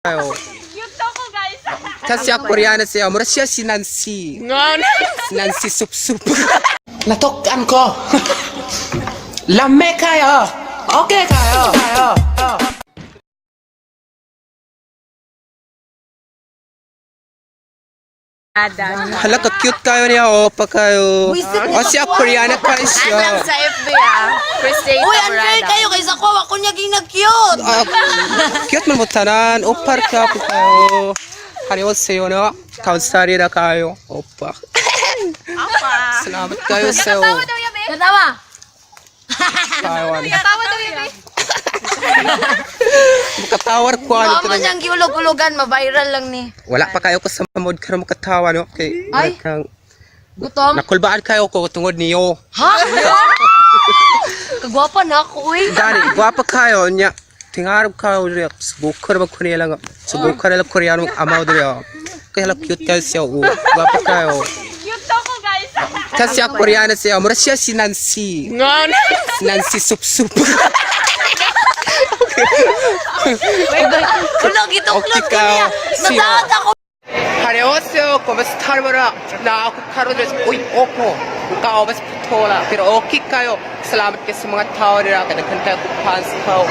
Cute ako, guys. Kasi ako Koreano siya. Mura siya si Nancy. Si Nancy Sup-Sup. Natokan ko. Lame kayo. Okay kayo. Hala ka cute kayo niya. Opa kayo. Kasi ako Koreano kayo siya. Sa FB, Christine Uy, Andre, kayo kaysa ko, ako niya gina-cute. Cute man mo tanan. Opa ka po kayo. Haniwaseo na. Kaunsari na kayo. Opa. Salamat kayo sa Katawa. Taiwan. Tawa daw yun, eh. Makatawar ko ano Mama niyang giulog-ulogan, ma-viral lang ni. wala pa kayo ko sa mood karon makatawa no. Okay. Ay. Gutom? Nakulbaan kayo ko tungod niyo. Ha? Kagwapa na ako, uy. Dani, gwapa kayo nya. Tingarap kayo diya. Subukar ba ko niya lang. Subukar lang Koreano amaw diya. Kaya lang cute kayo siya. Gwapa kayo. Cute ako, guys. Kasi ako Koreano siya. Mura siya si Nancy. Si Nancy Sup-Sup. Ulo, gituklot Okay ka ka. niya. Sino? Nataot ako. Hareoseo, kumusta mo na ako karon dres. Uy, opo. Kaobas putola. Pero okay kayo. Salamat kayo sa mga tao nila. Kadaghan ko fans ko.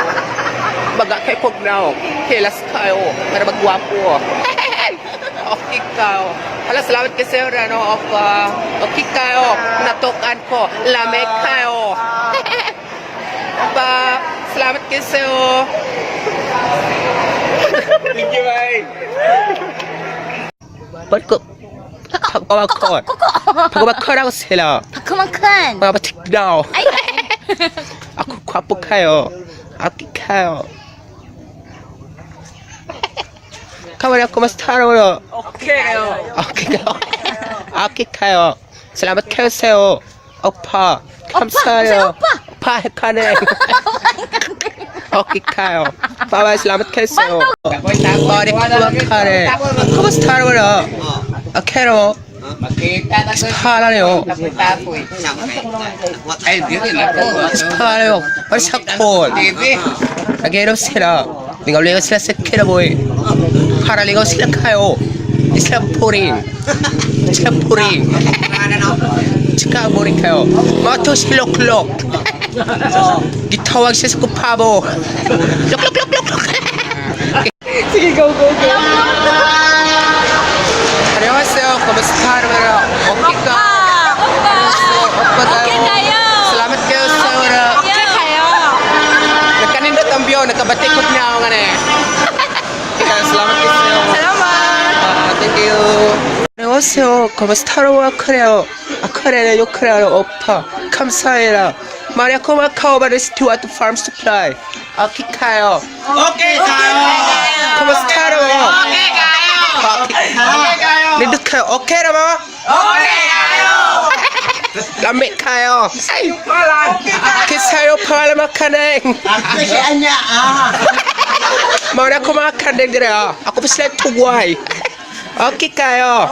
Baga kayo pugnaw. Kelas kayo. Para magwapo. Okay kayo. Hala, salamat kayo sa'yo, Rano. Opa. Okay kayo. Natokan ko. Lame kayo. Opa. Salamat kayo sa'yo. Thank you, bye. Ba't ko? Pagpapakot. Pagpapakot ako sila. Kumakan. Pagpapatignaw. Ay, Ako kwapo kayo. Okay kayo. Kawan ako mas taro no. Okay kayo. Okay kayo. Okay kayo. Salamat kayo sa'yo. Opa. Kamsayo. Opa. Kaneng. Okay kayo. Bye-bye. Salamat kayo sa'yo. Bari ko kaneng. Kamusta ro no? Okay no. Paraleyo. Paraleyo. What's up, Paul? Nag-inom sila. Ligaw-ligaw sila sa kinaboy. Paraligaw sila kayo. Di sila puring. Di sila puring. Tsaka boring kayo. Mga to silok-lok. Gitawag siya sa kupabo. Lok-lok-lok-lok. Sige, go. 안녕하세요. Kumusta naman? Okay ka? Okay kayo. Salamat kayo sa oras. Okay kayo. Nagkanindot ang biyo. Nagkabatikot niya ako nga eh. Okay, salamat kayo sa iyo. Salamat. Thank you. 안녕하세요. kumusta naman 그래요? 그래요. 그래요. 오빠. 감사해요. 만약 고마워요. Stewart Farm Supply. Okay kayo. Okay kayo. Kumusta naman? Okay kayo. Okay kayo. Nindot kayo. Okay naman? Okay kayo. Lamig kayo. Okay sa'yo pangalan makaneng. Kasi anya Mauna ko mga kaneng dire. Ako pa sila tugway. Okay kayo.